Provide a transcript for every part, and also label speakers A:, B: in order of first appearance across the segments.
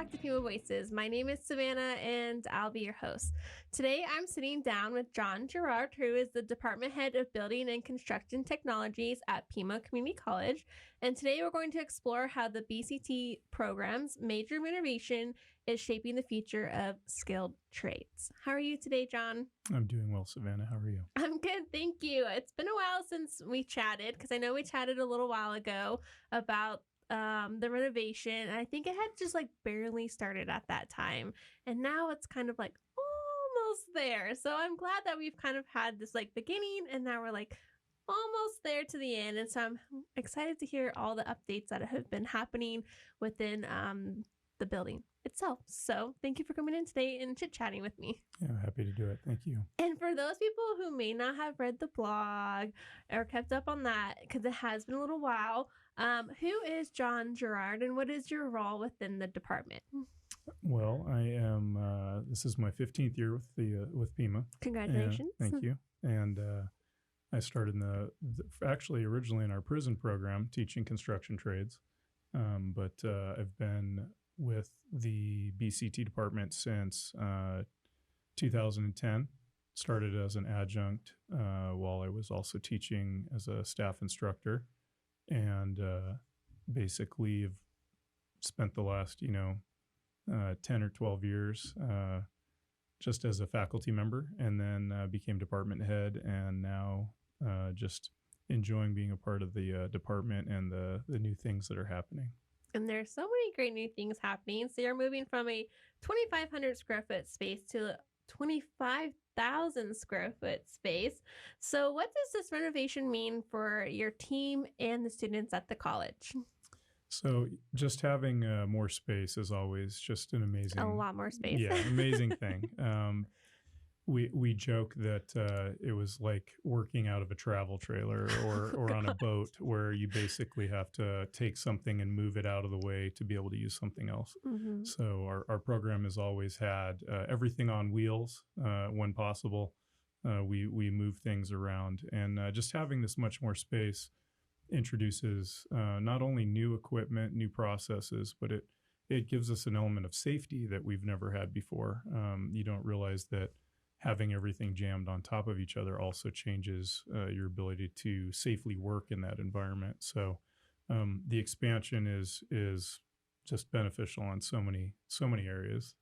A: back to Pima Voices. My name is Savannah and I'll be your host. Today I'm sitting down with Gerard, who is the Department Head of Building and Construction Technologies at Pima Community College. And today we're going to explore how the BCT program's major renovation is shaping the future of skilled trades. How are you today, John?
B: I'm doing well, Savannah. How are you?
A: I'm good, thank you. It's been a while since we chatted because I know we chatted a little while ago about the renovation, and I think it had just barely started at that time, and now it's kind of almost there. So I'm glad that we've kind of had this beginning, and now we're almost there to the end. And so I'm excited to hear all the updates that have been happening within the building itself. So thank you for coming in today and chit-chatting with me.
B: Yeah, happy to do it. Thank you.
A: And for those people who may not have read the blog or kept up on that, because it has been a little while, who is Gerard and what is your role within the department?
B: Well, I am, this is my 15th year with Pima.
A: Congratulations.
B: Thank you. And I started actually originally in our prison program teaching construction trades. But I've been with the BCT department since 2010. Started as an adjunct while I was also teaching as a staff instructor, and basically have spent the last 10 or 12 years just as a faculty member, and then became department head, and now just enjoying being a part of the department and the new things that are happening.
A: And there's so many great new things happening. So you're moving from a 2,500 square foot space to a 25,000 square foot space. So what does this renovation mean for your team and the students at the college?
B: So just having more space is always just an amazing...
A: A lot more space.
B: Yeah, amazing thing. We joke that it was like working out of a travel trailer or on a boat, where you basically have to take something and move it out of the way to be able to use something else. Mm-hmm. So our program has always had everything on wheels when possible. We move things around, and just having this much more space introduces not only new equipment, new processes, but it gives us an element of safety that we've never had before. You don't realize that having everything jammed on top of each other also changes your ability to safely work in that environment. So the expansion is just beneficial on so many areas.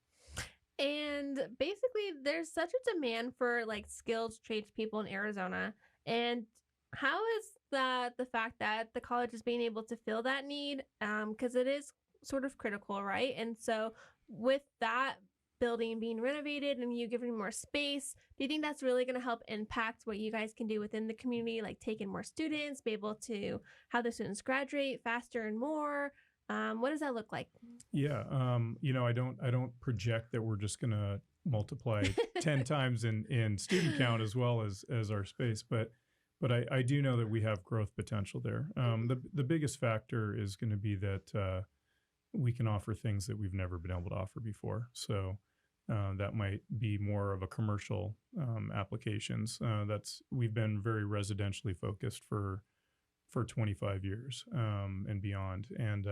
A: And basically, there's such a demand for skilled tradespeople in Arizona. And how is the fact that the college is being able to fill that need? Because it is sort of critical, right? And so with that building being renovated and you giving more space, do you think that's really going to help impact what you guys can do within the community, take in more students, be able to have the students graduate faster and more? What does that look like?
B: Yeah, I don't project that we're just going to multiply 10 times in student count as well as our space, but I do know that we have growth potential there. The biggest factor is going to be that we can offer things that we've never been able to offer before. So that might be more of a commercial applications. We've been very residentially focused for 25 years and beyond. And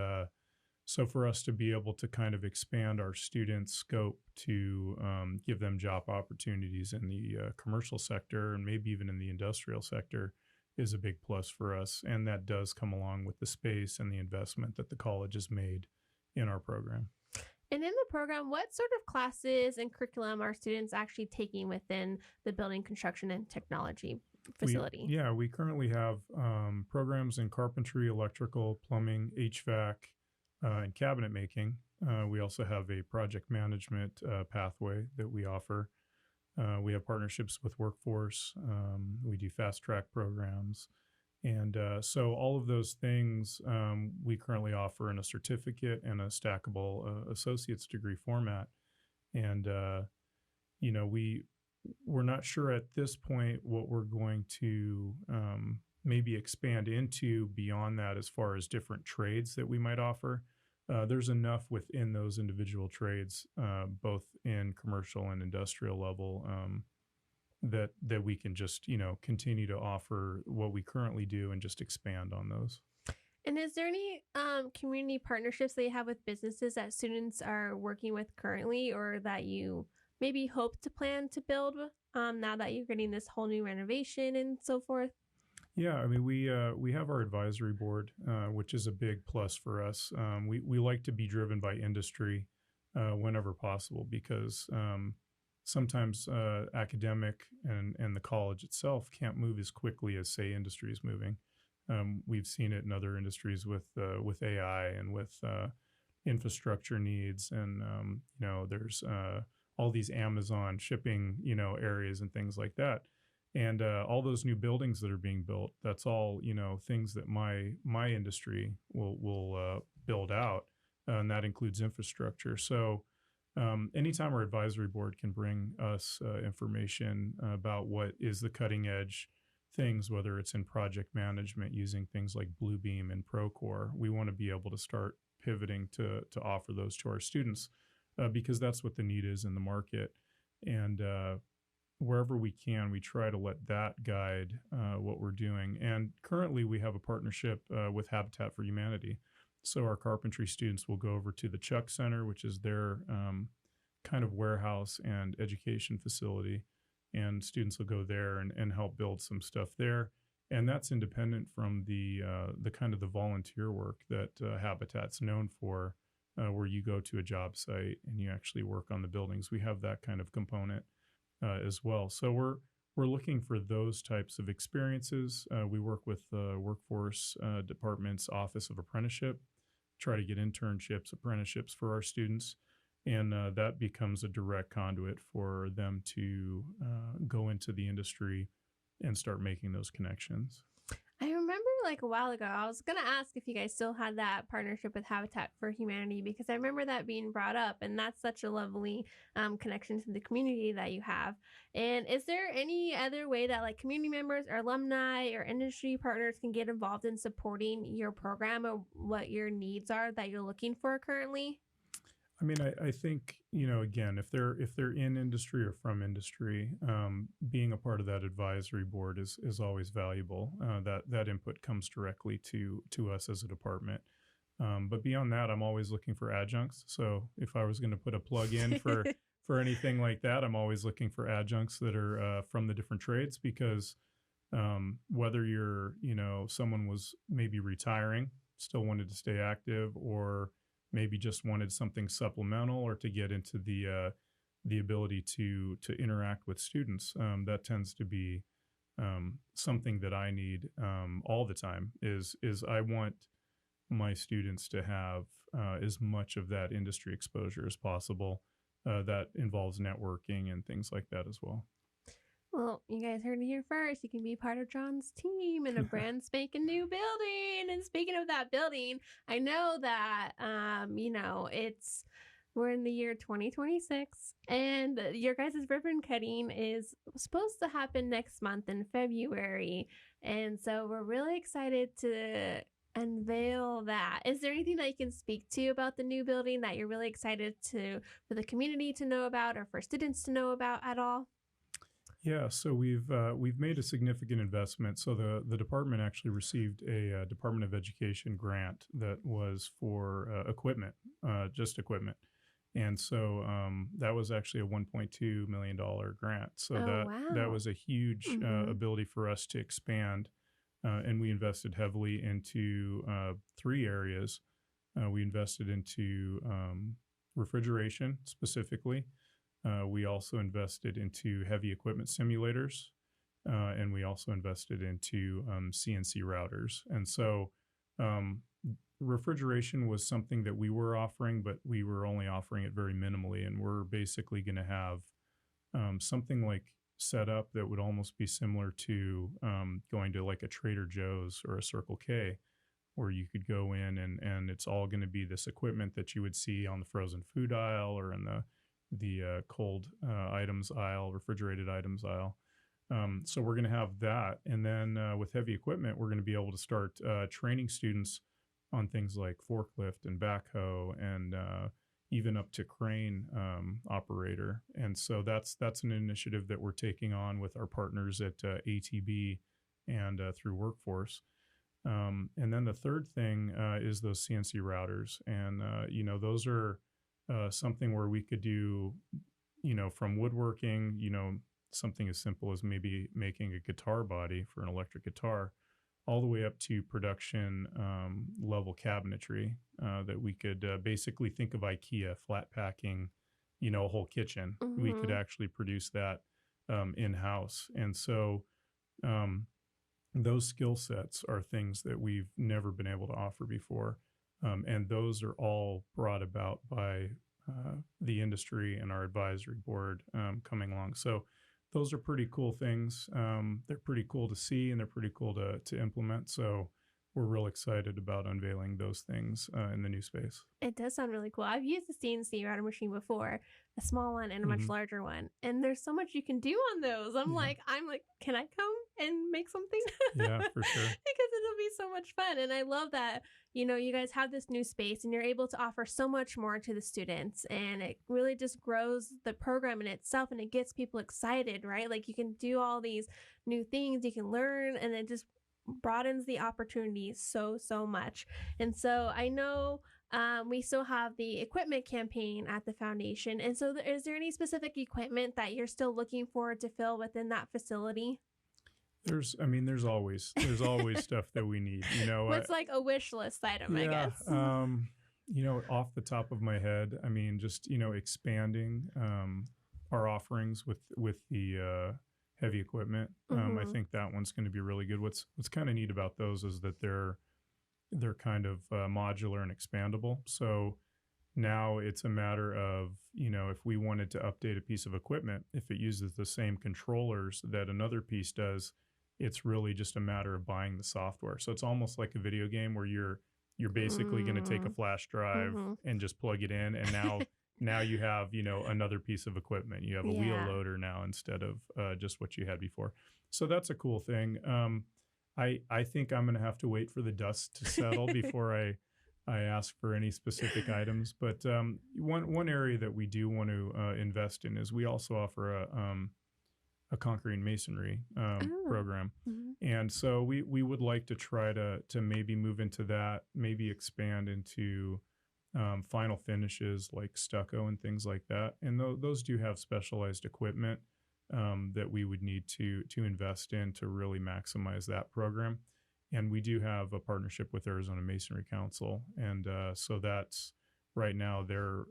B: so for us to be able to kind of expand our student scope to give them job opportunities in the commercial sector and maybe even in the industrial sector is a big plus for us. And that does come along with the space and the investment that the college has made in our program.
A: And in the program, what sort of classes and curriculum are students actually taking within the building construction and technology facility?
B: We currently have programs in carpentry, electrical, plumbing, HVAC, and cabinet making. We also have a project management pathway that we offer. We have partnerships with Workforce. We do fast track programs. And so all of those things we currently offer in a certificate and a stackable associate's degree format. And, we're not sure at this point what we're going to maybe expand into beyond that as far as different trades that we might offer. There's enough within those individual trades, both in commercial and industrial level, that we can just, continue to offer what we currently do and just expand on those.
A: And is there any community partnerships that you have with businesses that students are working with currently, or that you maybe hope to plan to build now that you're getting this whole new renovation and so forth?
B: Yeah, I mean, we have our advisory board, which is a big plus for us. We like to be driven by industry whenever possible because sometimes academic and the college itself can't move as quickly as say industry is moving. We've seen it in other industries with AI and with infrastructure needs, and there's all these Amazon shipping areas and things like that, and all those new buildings that are being built. That's all things that my industry will build out, and that includes infrastructure. So. Anytime our advisory board can bring us information about what is the cutting edge things, whether it's in project management using things like Bluebeam and Procore, we want to be able to start pivoting to offer those to our students because that's what the need is in the market. And wherever we can, we try to let that guide what we're doing. And currently, we have a partnership with Habitat for Humanity. So our carpentry students will go over to the Chuck Center, which is their kind of warehouse and education facility, and students will go there and help build some stuff there. And that's independent from the kind of the volunteer work that Habitat's known for, where you go to a job site and you actually work on the buildings. We have that kind of component as well. So we're looking for those types of experiences. We work with the workforce department's Office of Apprenticeship, try to get internships, apprenticeships for our students. And that becomes a direct conduit for them to go into the industry and start making those connections.
A: I remember like a while ago, I was going to ask if you guys still had that partnership with Habitat for Humanity, because I remember that being brought up, and that's such a lovely connection to the community that you have. And is there any other way that like community members or alumni or industry partners can get involved in supporting your program, or what your needs are that you're looking for currently?
B: I mean, I think again, if they're in industry or from industry, being a part of that advisory board is always valuable. That input comes directly to us as a department. But beyond that, I'm always looking for adjuncts. So if I was going to put a plug in for anything like that, I'm always looking for adjuncts that are from the different trades, because whether you're someone was maybe retiring, still wanted to stay active, or maybe just wanted something supplemental or to get into the ability to interact with students. That tends to be something that I need all the time. Is I want my students to have as much of that industry exposure as possible. That involves networking and things like that as well.
A: Well, you guys heard it here first. You can be part of John's team in a brand spanking new building. And speaking of that building, I know that we're in the year 2026, and your guys' ribbon cutting is supposed to happen next month in February. And so we're really excited to unveil that. Is there anything that you can speak to about the new building that you're really excited for the community to know about, or for students to know about at all?
B: Yeah, so we've made a significant investment. So the department actually received a Department of Education grant that was for equipment, just equipment, and so that was actually a $1.2 million grant. So that
A: Wow.
B: was a huge ability for us to expand, and we invested heavily into three areas. We invested into refrigeration specifically. We also invested into heavy equipment simulators, and we also invested into CNC routers. And so refrigeration was something that we were offering, but we were only offering it very minimally. And we're basically going to have something like set up that would almost be similar to going to like a Trader Joe's or a Circle K, where you could go in and it's all going to be this equipment that you would see on the frozen food aisle or in the cold items aisle, refrigerated items aisle. So we're going to have that. And then with heavy equipment, we're going to be able to start training students on things like forklift and backhoe and even up to crane operator. And so that's an initiative that we're taking on with our partners at ATB and through Workforce. And then the third thing is those CNC routers. And, those are something where we could do, from woodworking, something as simple as maybe making a guitar body for an electric guitar, all the way up to production level cabinetry that we could basically think of IKEA flat packing, a whole kitchen. We could
A: Mm-hmm.
B: actually produce that in house. And so, um, those skill sets are things that we've never been able to offer before. And those are all brought about by the industry and our advisory board coming along. So those are pretty cool things. They're pretty cool to see and they're pretty cool to implement. So we're real excited about unveiling those things in the new space.
A: It does sound really cool. I've used the CNC router machine before, a small one and a much
B: Hmm.
A: larger one, and there's so much you can do on those.
B: Yeah.
A: I'm like, can I come and make something?
B: Yeah, for
A: Because
B: sure.
A: it'll be so much fun. And I love that, you guys have this new space and you're able to offer so much more to the students, and it really just grows the program in itself and it gets people excited, right? Like you can do all these new things, you can learn, and it just broadens the opportunities so much. And so I know we still have the equipment campaign at the foundation. And so, is there any specific equipment that you're still looking forward to fill within that facility?
B: There's always stuff that we need.
A: What's like a wish list item, I
B: Yeah.
A: guess?
B: Off the top of my head, I mean, just expanding our offerings with the heavy equipment. I
A: Mm-hmm.
B: think that one's going to be really good. What's kind of neat about those is that they're kind of modular and expandable. So now it's a matter of if we wanted to update a piece of equipment, if it uses the same controllers that another piece does, it's really just a matter of buying the software. So it's almost like a video game where you're basically going to take a flash drive
A: Mm-hmm.
B: and just plug it in, and now you have another piece of equipment. You have a wheel
A: Yeah.
B: loader now instead of just what you had before. So that's a cool thing. I think I'm going to have to wait for the dust to settle before I ask for any specific items. But one area that we do want to invest in is we also offer a concrete and masonry
A: Oh.
B: program,
A: Mm-hmm.
B: and so we would like to try to maybe move into that, maybe expand into final finishes like stucco and things like that. And those do have specialized equipment that we would need to invest in to really maximize that program. And we do have a partnership with Arizona Masonry Council, and so that's right now they're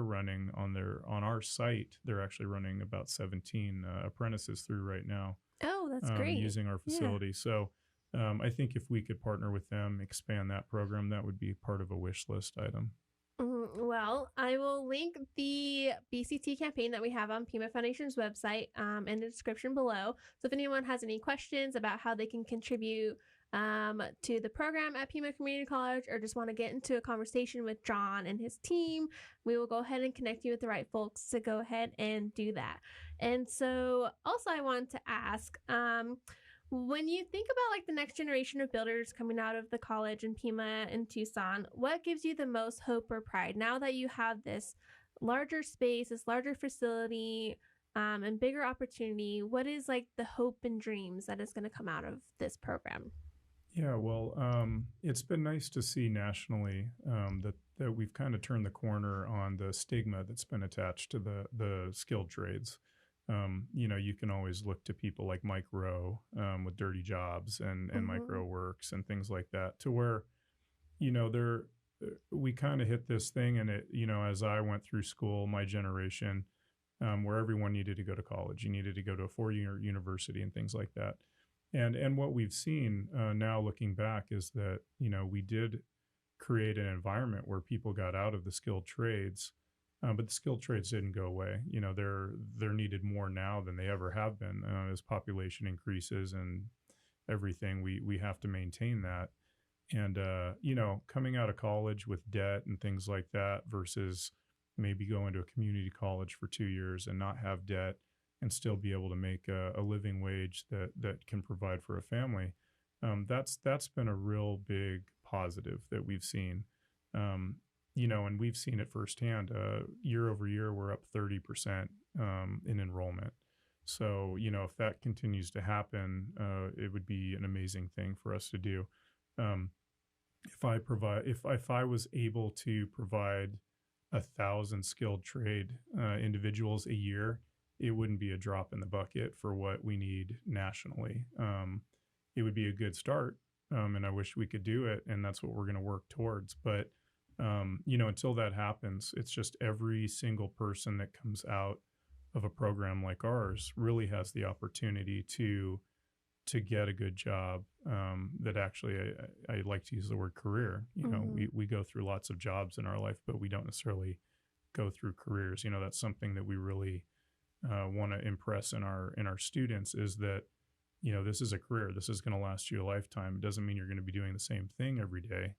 B: running on our site. They're actually running about 17 apprentices through right now
A: Oh, that's great.
B: using our
A: Yeah.
B: facility. So I think if we could partner with them, expand that program, that would be part of a wish list item.
A: Well, I will link the BCT campaign that we have on Pima Foundation's website in the description below. So if anyone has any questions about how they can contribute to the program at Pima Community College, or just want to get into a conversation with John and his team, we will go ahead and connect you with the right folks to go ahead and do that. And so also I want to ask, when you think about like the next generation of builders coming out of the college in Pima and Tucson, what gives you the most hope or pride now that you have this larger space, this larger facility, and bigger opportunity? What is like the hope and dreams that is going to come out of this program?
B: Yeah, well, it's been nice to see nationally that we've kind of turned the corner on the stigma that's been attached to the skilled trades. You can always look to people like Mike Rowe with Dirty Jobs and Mike
A: Mm-hmm.
B: Rowe Works and things like that, to where they're we kind of hit this thing, and as I went through school, my generation, where everyone needed to go to college, you needed to go to a 4-year university and things like that. And what we've seen now looking back is that we did create an environment where people got out of the skilled trades, but the skilled trades didn't go away. They're needed more now than they ever have been as population increases and everything. We have to maintain that. And coming out of college with debt and things like that versus maybe going to a community college for 2 years and not have debt and still be able to make a living wage that can provide for a family. That's been a real big positive that we've seen. And we've seen it firsthand. Year over year, we're up 30% in enrollment. So if that continues to happen, it would be an amazing thing for us to do. um, if I was able to provide 1,000 skilled trade individuals a year, it wouldn't be a drop in the bucket for what we need nationally. It would be a good start, and I wish we could do it, and that's what we're going to work towards. But until that happens, it's just every single person that comes out of a program like ours really has the opportunity to get a good job. That actually, I like to use the word career. We go through lots of jobs in our life, but we don't necessarily go through careers. That's something that we really want to impress in our students, is that this is a career. This is going to last you a lifetime. It doesn't mean you're going to be doing the same thing every day,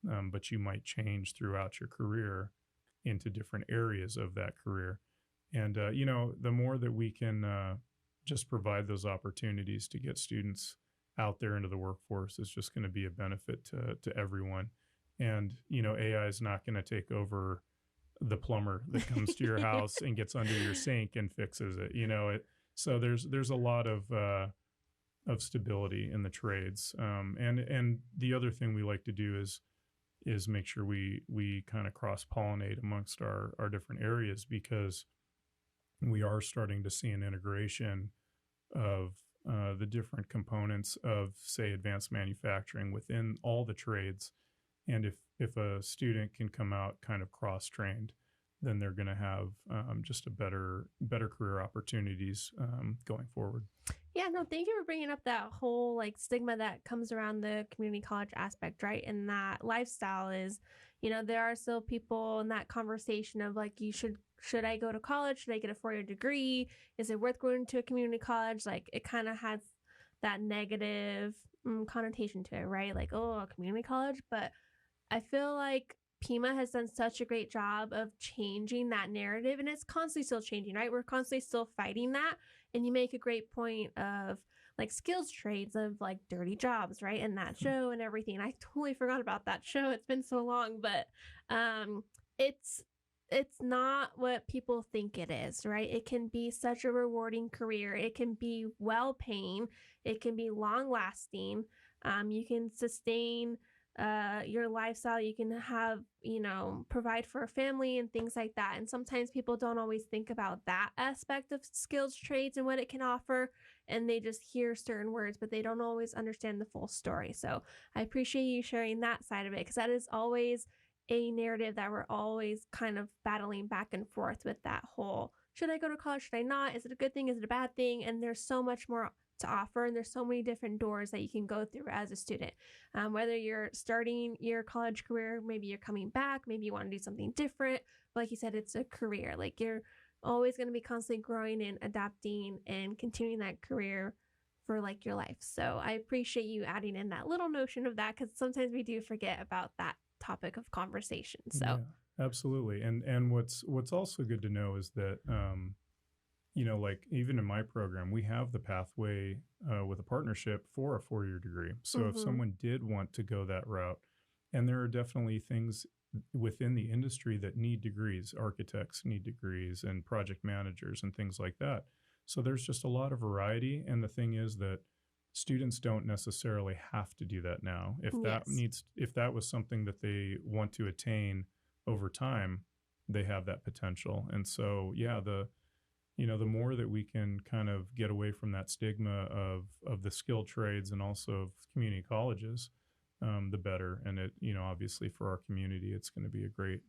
B: but you might change throughout your career into different areas of that career. And the more that we can just provide those opportunities to get students out there into the workforce, is just going to be a benefit to everyone. And AI is not going to take over the plumber that comes to your house and gets under your sink and fixes it. So there's a lot of stability in the trades. And the other thing we like to do is make sure we kind of cross-pollinate amongst our different areas, because we are starting to see an integration of the different components of, say, advanced manufacturing within all the trades. And if a student can come out kind of cross-trained, then they're going to have just a better career opportunities going forward.
A: Yeah, no, thank you for bringing up that whole stigma that comes around the community college aspect, right? And that lifestyle is, there are still people in that conversation of should I go to college? Should I get a 4-year degree? Is it worth going to a community college? It kind of has that negative connotation to it, right? Oh, a community college. But I feel like Pima has done such a great job of changing that narrative, and it's constantly still changing, right? We're constantly still fighting that. And you make a great point of skills trades, of dirty jobs, right? And that show and everything. I totally forgot about that show. It's been so long, but it's not what people think it is, right? It can be such a rewarding career. It can be well paying. It can be long lasting. You can sustain your lifestyle. You can have, provide for a family and things like that. And sometimes people don't always think about that aspect of skills trades and what it can offer. And they just hear certain words, but they don't always understand the full story. So I appreciate you sharing that side of it, because that is always a narrative that we're always kind of battling back and forth with, that whole, should I go to college? Should I not? Is it a good thing? Is it a bad thing? And there's so much more to offer, and there's so many different doors that you can go through as a student. Whether you're starting your college career, maybe you're coming back, maybe you want to do something different. But like you said, it's a career. You're always going to be constantly growing and adapting and continuing that career for your life. So I appreciate you adding in that little notion of that, because sometimes we do forget about that topic of conversation. So
B: yeah, absolutely. And what's also good to know is that even in my program, we have the pathway with a partnership for a 4-year degree. So if someone did want to go that route, and there are definitely things within the industry that need degrees, architects need degrees, and project managers and things like that. So there's just a lot of variety. And the thing is that students don't necessarily have to do that now. If that was something that they want to attain over time, they have that potential. And so, yeah, the more that we can kind of get away from that stigma of the skilled trades and also of community colleges, the better. And it, obviously for our community, it's going to be a great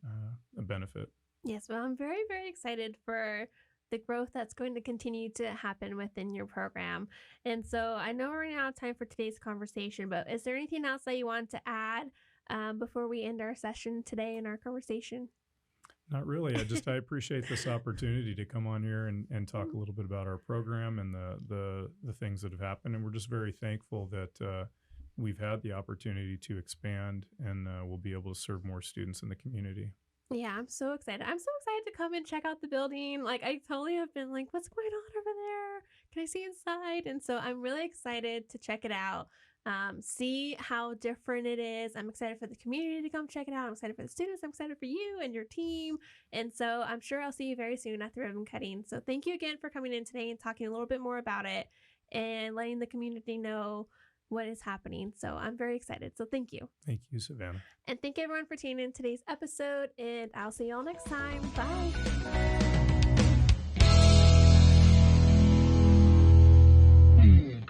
B: a benefit.
A: Yes, well, I'm very, very excited for the growth that's going to continue to happen within your program. And so I know we're running out of time for today's conversation, but is there anything else that you want to add before we end our session today in our conversation?
B: Not really. I appreciate this opportunity to come on here and talk a little bit about our program and the things that have happened. And we're just very thankful that we've had the opportunity to expand, and we'll be able to serve more students in the community.
A: Yeah, I'm so excited. I'm so excited to come and check out the building. I totally have been what's going on over there? Can I see inside? And so I'm really excited to check it out. See how different it is. I'm excited for the community to come check it out. I'm excited for the students. I'm excited for you and your team. And so I'm sure I'll see you very soon at the ribbon cutting. So thank you again for coming in today and talking a little bit more about it and letting the community know what is happening. So I'm very excited. So thank you.
B: Thank you, Savannah.
A: And thank everyone for tuning in today's episode. And I'll see y'all next time. Bye.